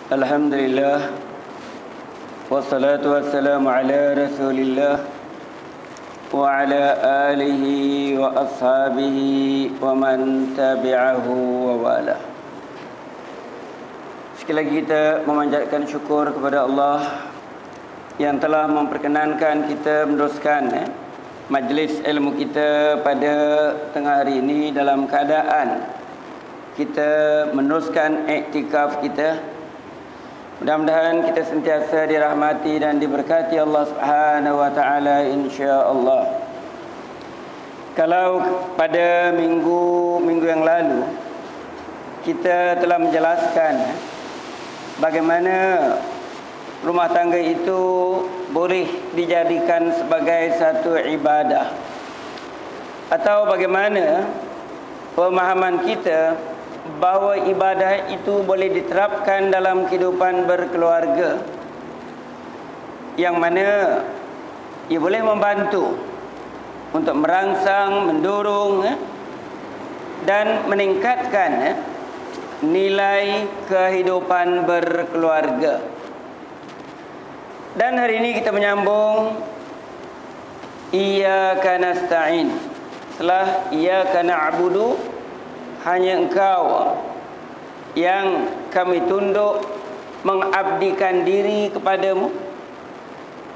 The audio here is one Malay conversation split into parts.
Alhamdulillah, wassalatu wassalamu ala rasulillah wa ala alihi wa ashabihi wa man tabi'ahu wa wala. Sekali lagi kita memanjatkan syukur kepada Allah yang telah memperkenankan kita meneruskan majlis ilmu kita pada tengah hari ini dalam keadaan kita meneruskan iktikaf kita. Mudah-mudahan kita sentiasa dirahmati dan diberkati Allah Subhanahu wa taala insya-Allah. Kalau pada minggu yang lalu kita telah menjelaskan bagaimana rumah tangga itu boleh dijadikan sebagai satu ibadah, atau bagaimana pemahaman kita bahawa ibadah itu boleh diterapkan dalam kehidupan berkeluarga, yang mana ia boleh membantu untuk merangsang, mendorong dan meningkatkan nilai kehidupan berkeluarga. Dan hari ini kita menyambung Iyyaka nasta'in. Setelah Iyyaka na'budu, hanya Engkau yang kami tunduk mengabdikan diri kepadamu,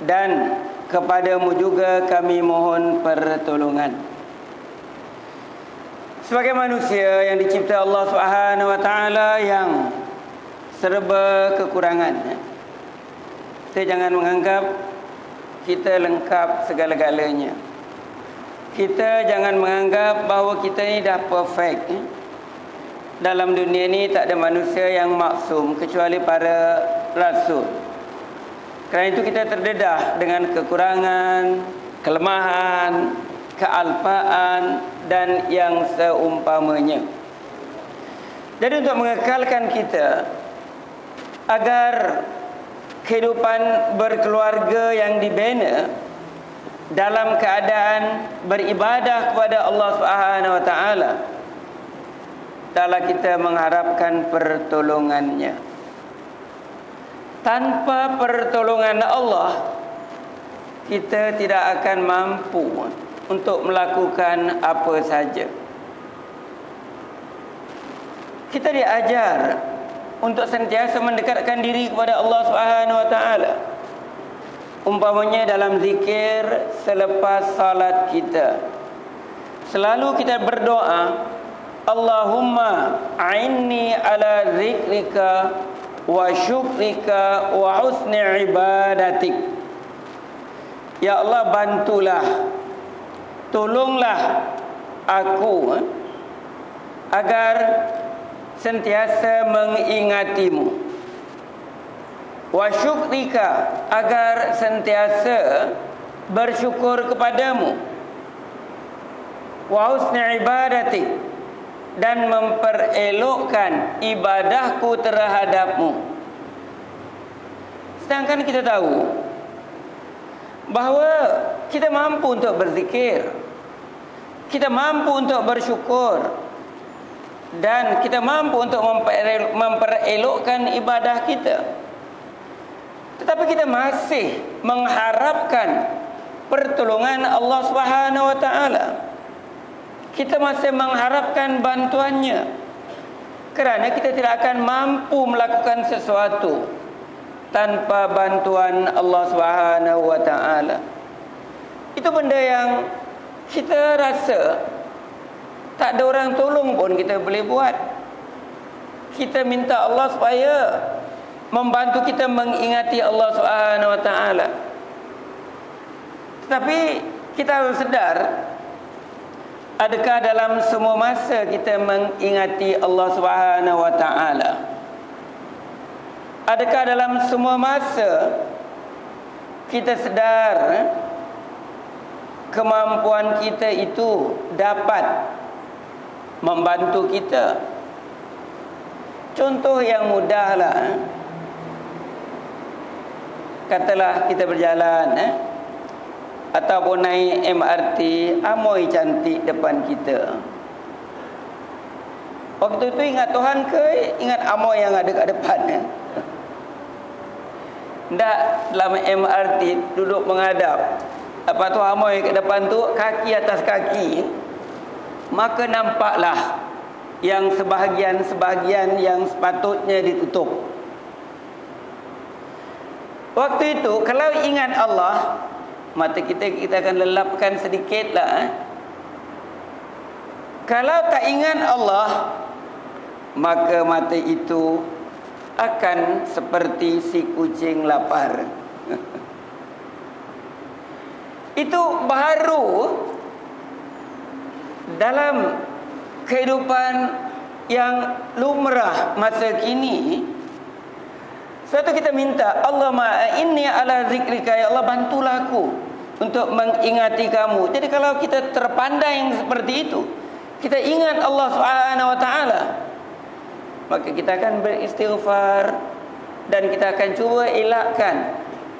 dan kepadamu juga kami mohon pertolongan. Sebagai manusia yang dicipta Allah Subhanahu wa taala yang serba kekurangan, kita jangan menganggap kita lengkap segala-galanya. Kita jangan menganggap bahawa kita ni dah perfect. Dalam dunia ni tak ada manusia yang maksum kecuali para rasul. Kerana itu kita terdedah dengan kekurangan, kelemahan, kealpaan dan yang seumpamanya. Jadi untuk mengekalkan kita agar kehidupan berkeluarga yang dibina dalam keadaan beribadah kepada Allah Subhanahu wa taala, adalah kita mengharapkan pertolongannya. Tanpa pertolongan Allah, kita tidak akan mampu untuk melakukan apa saja. Kita diajar untuk sentiasa mendekatkan diri kepada Allah Subhanahu wa taala. Umpamanya dalam zikir selepas salat kita, selalu kita berdoa, Allahumma a'inni ala zikrika wa syukrika wa husni ibadatik. Ya Allah, bantulah, tolonglah aku agar sentiasa mengingatimu, wa syukrika, agar sentiasa bersyukur kepadamu, wa husni ibadatik, dan memperelokkan ibadahku terhadapmu. Sedangkan kita tahu bahawa kita mampu untuk berzikir, kita mampu untuk bersyukur, dan kita mampu untuk memperelokkan ibadah kita. Tetapi kita masih mengharapkan pertolongan Allah Subhanahu wa taala. Kita masih mengharapkan bantuannya, kerana kita tidak akan mampu melakukan sesuatu tanpa bantuan Allah Subhanahu wa taala. Itu benda yang kita rasa tak ada orang tolong pun kita boleh buat. Kita minta Allah supaya membantu kita mengingati Allah Subhanahu wa taala. Tetapi kita harus sedar, adakah dalam semua masa kita mengingati Allah Subhanahu wa taala? Adakah dalam semua masa kita sedar kemampuan kita itu dapat membantu kita? Contoh yang mudahlah, katalah kita berjalan ataupun naik MRT, amoy cantik depan kita. Waktu itu ingat Tuhan ke ingat amoy yang ada kat depan? Tak dalam MRT duduk menghadap. Lepas tu Amoy ke depan tu, kaki atas kaki. Maka nampaklah yang sebahagian yang sepatutnya ditutup. Waktu itu kalau ingat Allah, mata kita akan lelapkan sedikitlah. Kalau tak ingat Allah, maka mata itu akan seperti si kucing lapar. Itu baru dalam kehidupan yang lumrah masa kini. Suatu kita minta, Allahumma inni ala zikrika, ya Allah bantulah aku untuk mengingati kamu. Jadi kalau kita terpandang seperti itu, kita ingat Allah Subhanahu wa taala, maka kita akan beristighfar dan kita akan cuba elakkan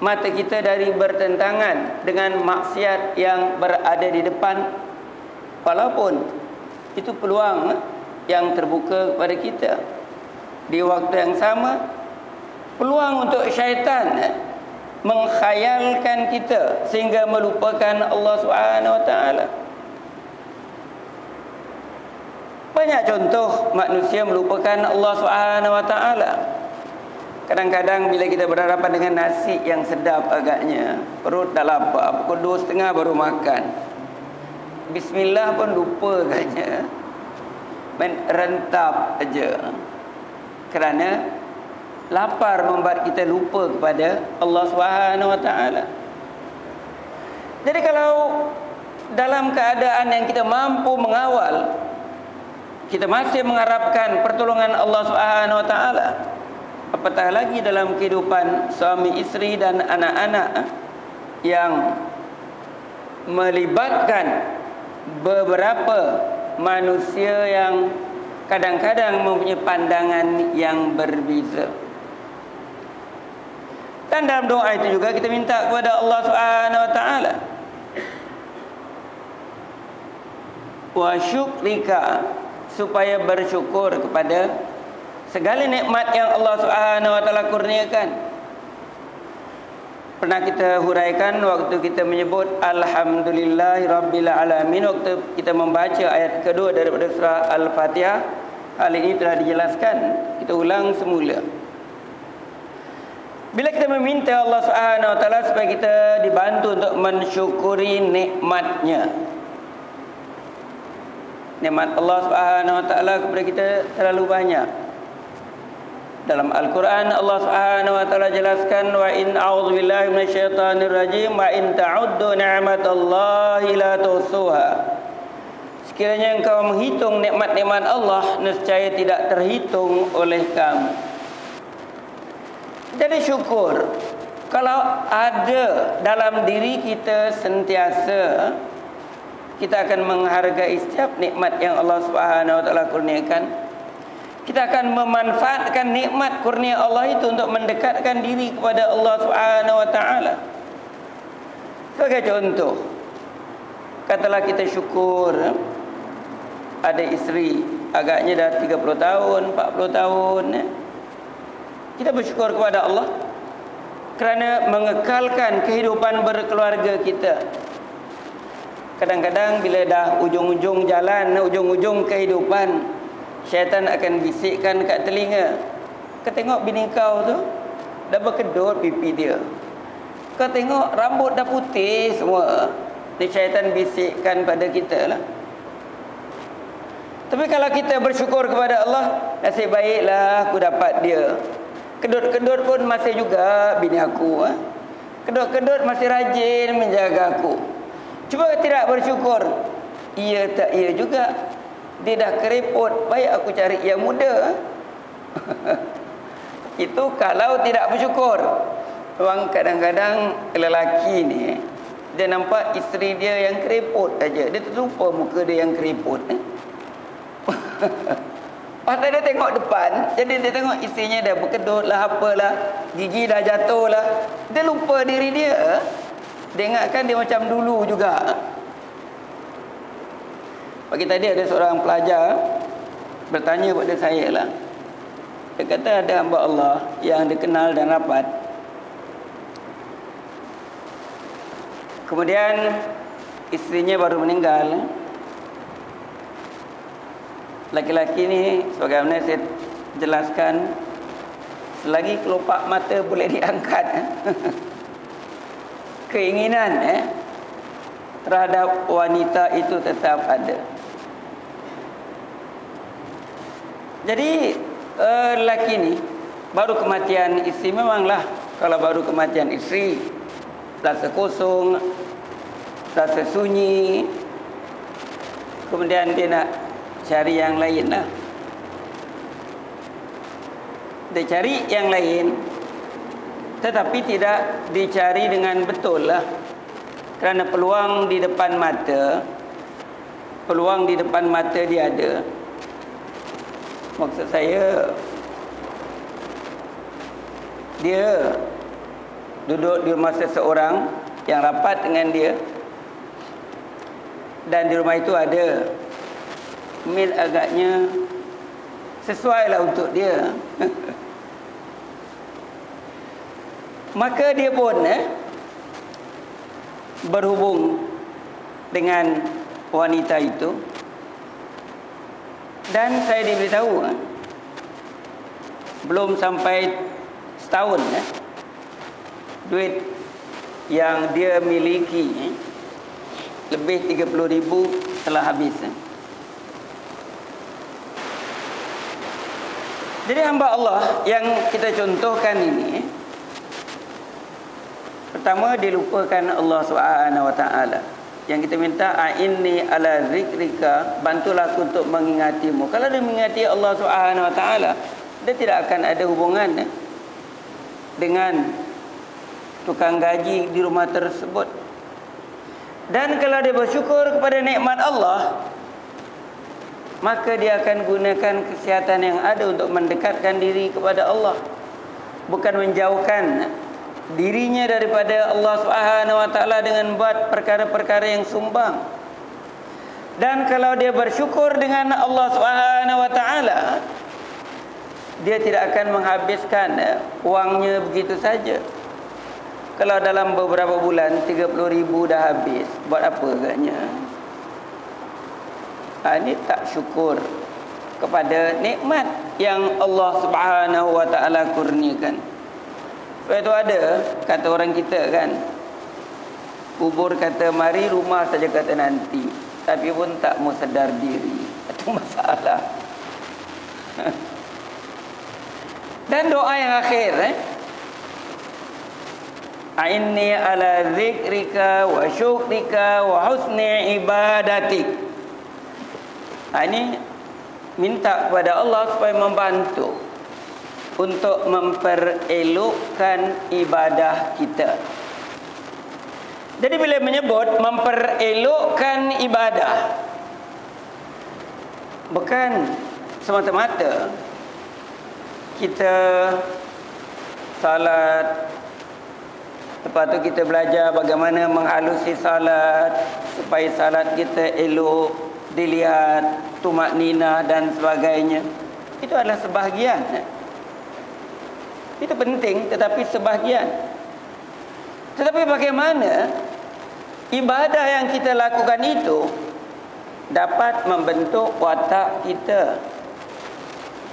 mata kita dari bertentangan dengan maksiat yang berada di depan, walaupun itu peluang yang terbuka kepada kita. Di waktu yang sama, peluang untuk syaitan mengkhayalkan kita sehingga melupakan Allah Subhanahu wa taala. Banyak contoh manusia melupakan Allah Subhanahu wa taala. Kadang-kadang bila kita berhadapan dengan nasi yang sedap agaknya, perut dah lapar, pukul 2.30 baru makan. Bismillah pun lupa agaknya. Main rentap aja. Kerana lapar membuat kita lupa kepada Allah Subhanahu wa taala. Jadi kalau dalam keadaan yang kita mampu mengawal, kita masih mengharapkan pertolongan Allah Subhanahu wa taala, apatah lagi dalam kehidupan suami isteri dan anak-anak yang melibatkan beberapa manusia yang kadang-kadang mempunyai pandangan yang berbeza. Dan dalam doa itu juga kita minta kepada Allah Subhanahu wa taala, wa syukrika, supaya bersyukur kepada segala nikmat yang Allah Subhanahu wa taala kurniakan. Pernah kita huraikan waktu kita menyebut alhamdulillahirabbil alamin, waktu kita membaca ayat kedua daripada surah Al-Fatihah. Hal ini telah dijelaskan, kita ulang semula. Bila kita meminta Allah Subhanahu wa taala supaya kita dibantu untuk mensyukuri nikmatnya, nikmat Allah Subhanahu wa taala kepada kita terlalu banyak. Dalam Al-Quran Allah Subhanahu wa taala jelaskan, wa in a'udzubillahi minasyaitonir rajim wa in ta'uddu ni'matallahi la tuhsuha. Sekiranya engkau menghitung nikmat-nikmat Allah, nescaya tidak terhitung oleh kamu. Jadi syukur kalau ada dalam diri kita sentiasa, kita akan menghargai setiap nikmat yang Allah Subhanahu wa taala kurniakan. Kita akan memanfaatkan nikmat kurnia Allah itu untuk mendekatkan diri kepada Allah Subhanahu wa taala. Sebagai contoh, katalah kita syukur ada isteri agaknya dah 30 tahun, 40 tahun. Kita bersyukur kepada Allah kerana mengekalkan kehidupan berkeluarga kita. Kadang-kadang bila dah ujung-ujung jalan, ujung-ujung kehidupan, syaitan akan bisikkan kat telinga, kau tengok bini kau tu dah berkedut pipi dia, kau tengok rambut dah putih semua. Ni syaitan bisikkan pada kita lah. Tapi kalau kita bersyukur kepada Allah, nasib baiklah aku dapat dia. Kedut-kedut pun masih juga bini aku. Kedut-kedut masih rajin menjaga aku. Cuba tidak bersyukur, iya tak iya juga. Dia dah kerepot, baik aku cari yang muda. Itu kalau tidak bersyukur. Orang kadang-kadang lelaki ni, dia nampak isteri dia yang kerepot aja, dia terlupa muka dia yang kerepot. Pasal dia tengok depan, jadi dia tengok isterinya dah berkedut lah, apalah, gigi dah jatuh lah, dia lupa diri dia. Dia ingatkan dia macam dulu juga. Pagi tadi ada seorang pelajar bertanya kepada saya lah. Dia kata ada hamba Allah yang dikenal dan rapat, Kemudian istrinya baru meninggal. Laki-laki ni sebagaimana saya jelaskan, selagi kelopak mata boleh diangkat, keinginan terhadap wanita itu tetap ada. Jadi lelaki ni baru kematian isteri, memanglah kalau baru kematian isteri rasa kosong, rasa sunyi, kemudian dia nak cari yang lain lah. Dia cari yang lain, tetapi tidak dicari dengan betul lah. Kerana peluang di depan mata dia ada. Maksud saya, dia duduk di rumah seseorang yang rapat dengan dia, dan di rumah itu ada maid agaknya sesuai lah untuk dia. Maka dia pun berhubung dengan wanita itu, dan saya diberitahu belum sampai setahun duit yang dia miliki lebih 30,000 telah habis. Jadi hamba Allah yang kita contohkan ini, pertama dia lupakan Allah Subhanahu Wa Taala. Yang kita minta, a'inni ala zikrika, bantulah aku untuk mengingatimu. Kalau dia mengingati Allah Subhanahu Wa Taala, dia tidak akan ada hubungan dengan tukang gaji di rumah tersebut. Dan kalau dia bersyukur kepada nikmat Allah, maka dia akan gunakan kesihatan yang ada untuk mendekatkan diri kepada Allah, bukan menjauhkan dirinya daripada Allah Subhanahu Wa Taala dengan buat perkara-perkara yang sumbang. Dan kalau dia bersyukur dengan Allah Subhanahu Wa Taala, dia tidak akan menghabiskan wangnya begitu saja. Kalau dalam beberapa bulan 30,000 dah habis, buat apa agaknya? Ini tak syukur kepada nikmat yang Allah Subhanahu Wa Taala kurniakan. Sebab itu ada kata orang kita kan, kubur kata mari, rumah saja kata nanti, tapi pun tak mau sedar diri. Itu masalah. Dan doa yang akhir, a'inni ala zikrika wa syukrika wa husni ibadatik. Ini minta kepada Allah supaya membantu untuk memperelokkan ibadah kita. Jadi bila menyebut memperelokkan ibadah, bukan semata-mata kita salat, lepas tu kita belajar bagaimana menghalusi salat supaya salat kita elok dilihat, tumakninah dan sebagainya. Itu adalah sebahagian. Itu penting, tetapi sebahagian. Tetapi bagaimana ibadah yang kita lakukan itu dapat membentuk watak kita?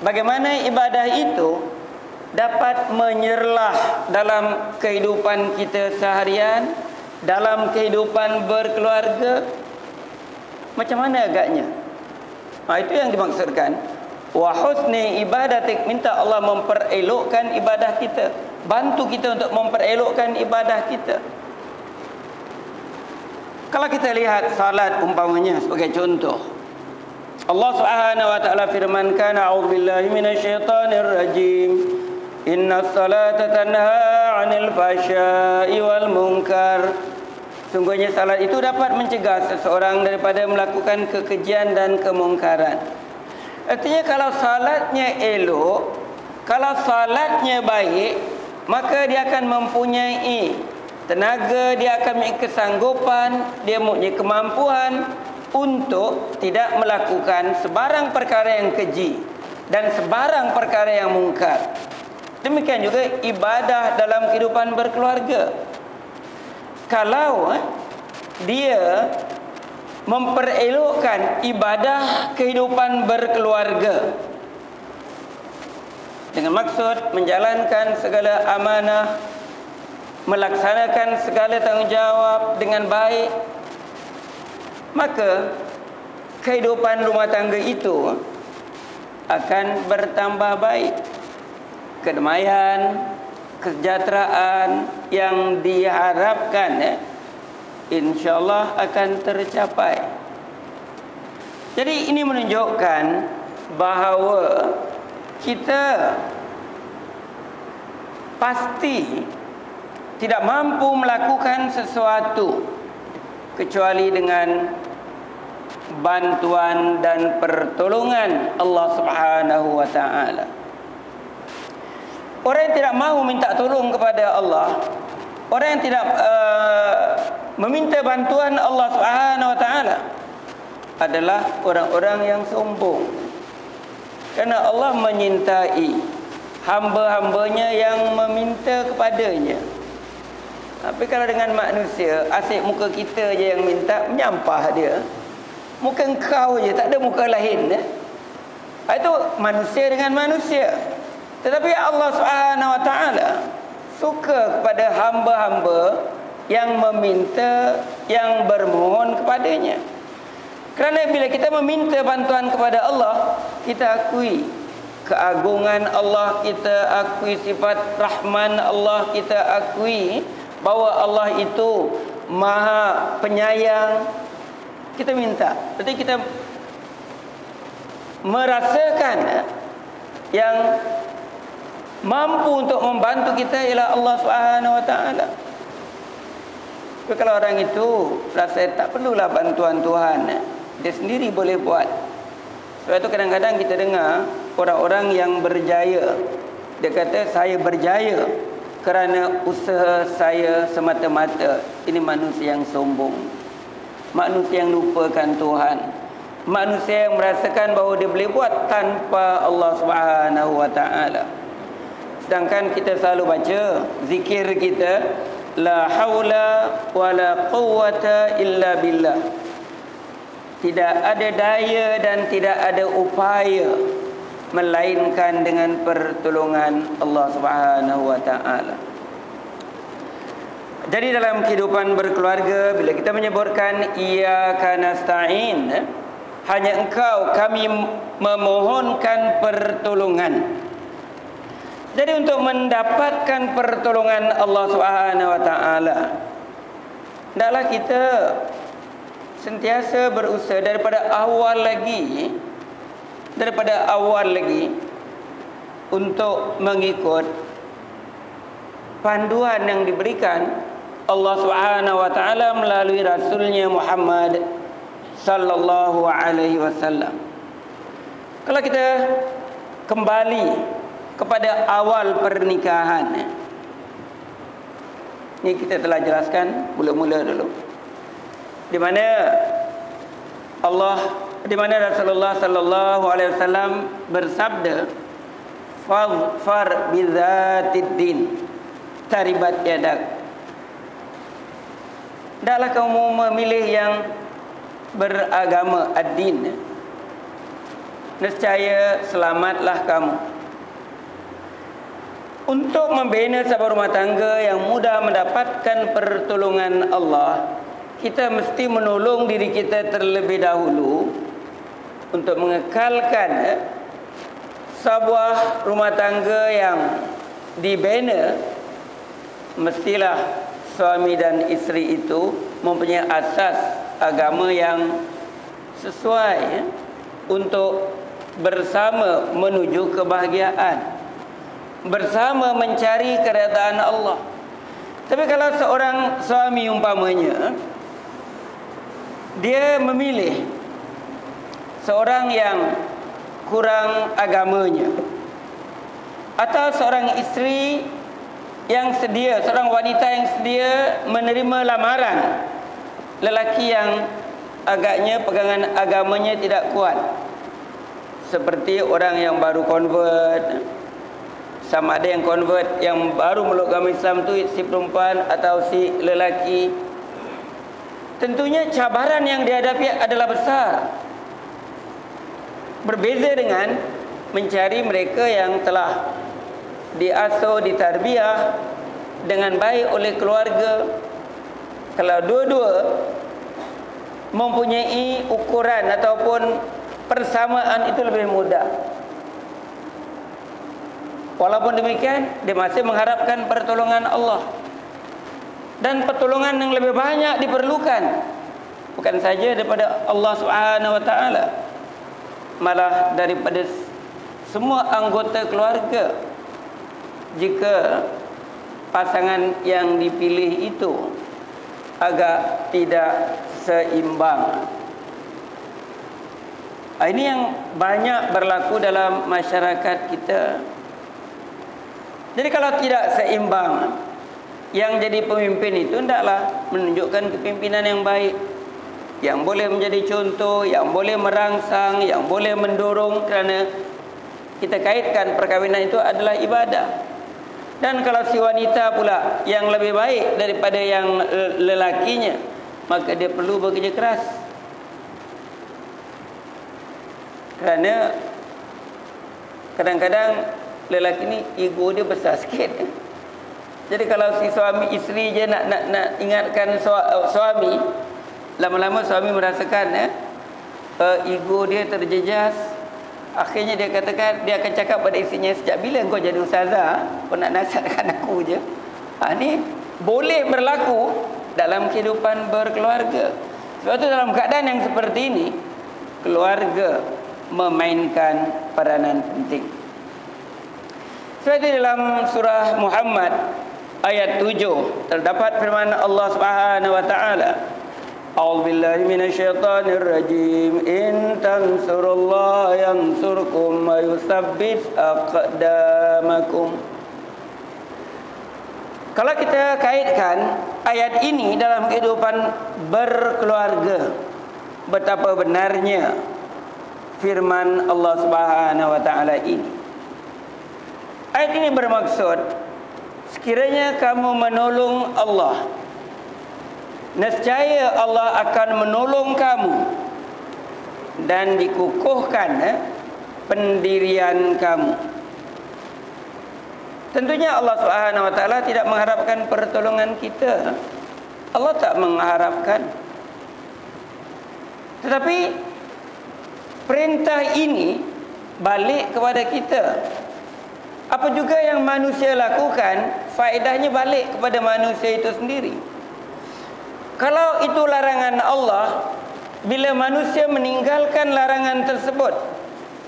Bagaimana ibadah itu dapat menyerlah dalam kehidupan kita seharian, dalam kehidupan berkeluarga? Macam mana agaknya? Itu yang dimaksudkan. Wa husni ibadatik, minta Allah memperelokkan ibadah kita, bantu kita untuk memperelokkan ibadah kita. Kalau kita lihat salat umpamanya sebagai contoh, Allah Subhanahu Wa Taala firmankan, a'udzubillahi minasyaitonir rajim, innas salata tanha 'anil fahsya'i wal munkar. Sungguhnya salat itu dapat mencegah seseorang daripada melakukan kekejian dan kemungkaran. Artinya kalau salatnya elok, kalau salatnya baik, maka dia akan mempunyai tenaga, dia akan mempunyai kesanggupan, dia mempunyai kemampuan untuk tidak melakukan sebarang perkara yang keji dan sebarang perkara yang mungkar. Demikian juga ibadah dalam kehidupan berkeluarga. Kalau dia memperelokkan ibadah kehidupan berkeluarga dengan maksud menjalankan segala amanah, melaksanakan segala tanggungjawab dengan baik, maka kehidupan rumah tangga itu akan bertambah baik. Kedamaian, kesejahteraan yang diharapkan insya-Allah akan tercapai. Jadi ini menunjukkan bahawa kita pasti tidak mampu melakukan sesuatu kecuali dengan bantuan dan pertolongan Allah Subhanahu wa taala. Orang yang tidak mahu minta tolong kepada Allah, orang yang tidak meminta bantuan Allah Subhanahu wa taala adalah orang-orang yang sombong. Kerana Allah menyintai hamba-hambanya yang meminta kepadanya. Tapi kalau dengan manusia, asyik muka kita je yang minta, menyampah dia. Muka engkau je, tak ada muka lain. Itu manusia dengan manusia. Tetapi Allah Subhanahu wa taala suka kepada hamba-hamba yang meminta, yang bermohon kepadanya. Kerana bila kita meminta bantuan kepada Allah, kita akui keagungan Allah, kita akui sifat Rahman Allah, kita akui bahawa Allah itu Maha Penyayang. Kita minta, berarti kita merasakan yang mampu untuk membantu kita ialah Allah Subhanahu wa taala. Tapi kalau orang itu rasa tak perlulah bantuan Tuhan, dia sendiri boleh buat. Sebab itu kadang-kadang kita dengar orang-orang yang berjaya, dia kata saya berjaya kerana usaha saya semata-mata. Ini manusia yang sombong, manusia yang lupakan Tuhan, manusia yang merasakan bahawa dia boleh buat tanpa Allah Subhanahu wa taala. Sedangkan kita selalu baca zikir kita, la haula wala quwwata illa billah. Tidak ada daya dan tidak ada upaya melainkan dengan pertolongan Allah Subhanahu wa taala. Jadi dalam kehidupan berkeluarga, bila kita menyebutkan iyyaka nasta'in, hanya engkau kami memohonkan pertolongan. Jadi untuk mendapatkan pertolongan Allah Subhanahu wa taala, hendaklah kita sentiasa berusaha daripada awal lagi untuk mengikut panduan yang diberikan Allah Subhanahu wa taala melalui rasulnya Muhammad sallallahu alaihi wasallam. Kalau kita kembali kepada awal pernikahan, ini kita telah jelaskan mula-mula dulu, di mana Rasulullah sallallahu alaihi wasallam bersabda, "Fadfar bidzatid din, taribat yadak." Hendaklah kamu memilih yang beragama ad-din, nescaya selamatlah kamu. Untuk membina sebuah rumah tangga yang mudah mendapatkan pertolongan Allah, kita mesti menolong diri kita terlebih dahulu untuk mengekalkan sebuah rumah tangga yang dibina. Mestilah suami dan isteri itu mempunyai asas agama yang sesuai untuk bersama menuju kebahagiaan, bersama mencari keredaan Allah. Tapi kalau seorang suami umpamanya dia memilih seorang yang kurang agamanya, atau seorang isteri yang sedia, seorang wanita yang sedia menerima lamaran lelaki yang agaknya pegangan agamanya tidak kuat, seperti orang yang baru convert, sama ada yang convert yang baru meluk agama Islam tu si perempuan atau si lelaki, tentunya cabaran yang dihadapi adalah besar. Berbeza dengan mencari mereka yang telah diasuh, ditarbiyah dengan baik oleh keluarga. Kalau dua-dua mempunyai ukuran ataupun persamaan, itu lebih mudah. Walaupun demikian, dia masih mengharapkan pertolongan Allah. Dan pertolongan yang lebih banyak diperlukan, bukan saja daripada Allah Subhanahu wa taala, malah daripada semua anggota keluarga. Jika pasangan yang dipilih itu agak tidak seimbang. Ini yang banyak berlaku dalam masyarakat kita. Jadi kalau tidak seimbang, yang jadi pemimpin itu hendaklah menunjukkan kepimpinan yang baik, yang boleh menjadi contoh, yang boleh merangsang, yang boleh mendorong, kerana kita kaitkan perkahwinan itu adalah ibadah. Dan kalau si wanita pula yang lebih baik daripada yang lelakinya, maka dia perlu bekerja keras. Kerana kadang-kadang lelaki ni ego dia besar sikit. Jadi kalau si suami isteri je nak ingatkan suami, lama-lama suami merasakan ego dia terjejas. Akhirnya dia katakan, dia akan cakap pada isterinya, sejak bila kau jadi ustazah, kau nak nasihatkan aku je. Ni boleh berlaku dalam kehidupan berkeluarga. Sebab tu dalam keadaan yang seperti ini, keluarga memainkan peranan penting. Sebab itu dalam surah Muhammad ayat 7 terdapat firman Allah Subhanahu wa taala, A'udzubillahi minasyaitonir rajim. In tansurullaha yansurkum wa yutsabbit aqdamakum. Kalau kita kaitkan ayat ini dalam kehidupan berkeluarga, betapa benarnya firman Allah Subhanahu wa taala ini. Ayat ini bermaksud, sekiranya kamu menolong Allah, nescaya Allah akan menolong kamu dan dikukuhkan pendirian kamu. Tentunya Allah Subhanahu wa taala tidak mengharapkan pertolongan kita. Allah tak mengharapkan. Tetapi perintah ini balik kepada kita. Apa juga yang manusia lakukan, faedahnya balik kepada manusia itu sendiri. Kalau itu larangan Allah, bila manusia meninggalkan larangan tersebut,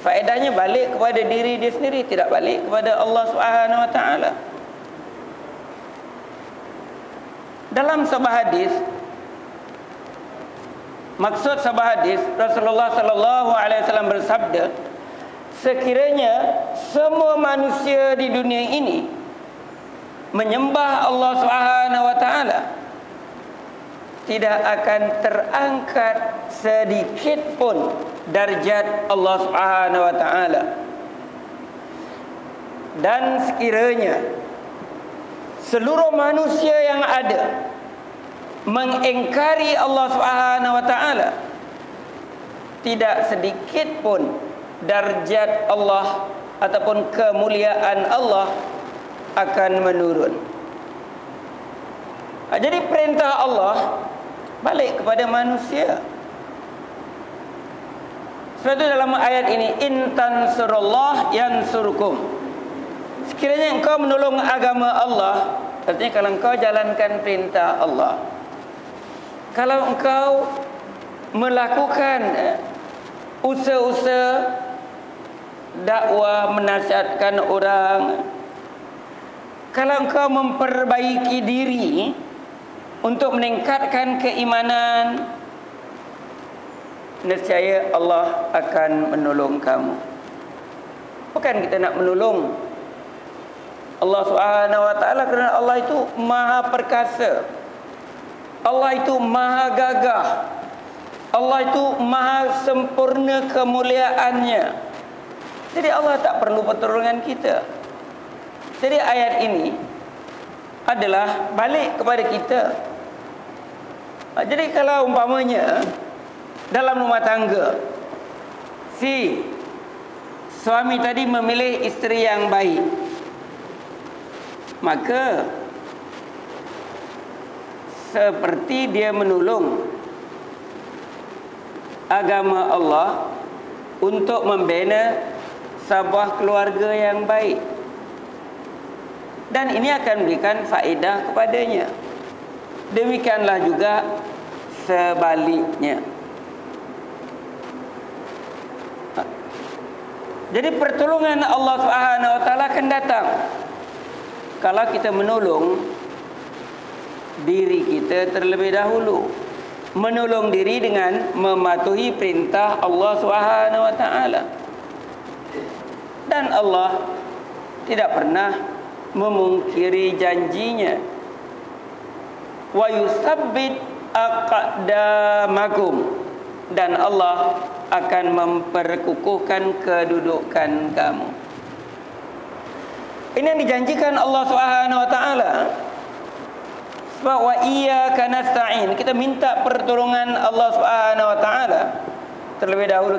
faedahnya balik kepada diri dia sendiri, tidak balik kepada Allah Subhanahu wa taala. Dalam sebuah hadis, maksud sebuah hadis, Rasulullah sallallahu alaihi wasallam bersabda, sekiranya semua manusia di dunia ini menyembah Allah Subhanahu wa taala, tidak akan terangkat sedikit pun darjat Allah Subhanahu wa taala. Dan sekiranya seluruh manusia yang ada mengingkari Allah Subhanahu wa taala, tidak sedikit pun darjat Allah ataupun kemuliaan Allah akan menurun. Jadi perintah Allah balik kepada manusia. Sebab itu dalam ayat ini, in tansurullah yansurkum. Sekiranya engkau menolong agama Allah, artinya kalau engkau jalankan perintah Allah, kalau engkau melakukan usaha-usaha dakwah, menasihatkan orang, kalau engkau memperbaiki diri untuk meningkatkan keimanan, nescaya Allah akan menolong kamu. Bukan kita nak menolong Allah Subhanahu wa taala kerana Allah itu maha perkasa, Allah itu maha gagah, Allah itu maha sempurna kemuliaannya. Jadi Allah tak perlu pertolongan kita. Jadi ayat ini adalah balik kepada kita. Jadi kalau umpamanya dalam rumah tangga, si suami tadi memilih isteri yang baik, maka seperti dia menolong agama Allah untuk membina sebuah keluarga yang baik, dan ini akan memberikan faedah kepadanya. Demikianlah juga sebaliknya. Jadi pertolongan Allah Subhanahu wa taala akan datang kalau kita menolong diri kita terlebih dahulu. Menolong diri dengan mematuhi perintah Allah Subhanahu wa taala. Dan Allah tidak pernah memungkiri janjinya. Wa yusabbit aqdamakum, dan Allah akan memperkukuhkan kedudukan kamu. Ini yang dijanjikan Allah Subhanahu wa taala. Sebab wa iyyaka nasta'in, kita minta pertolongan Allah Subhanahu wa taala terlebih dahulu.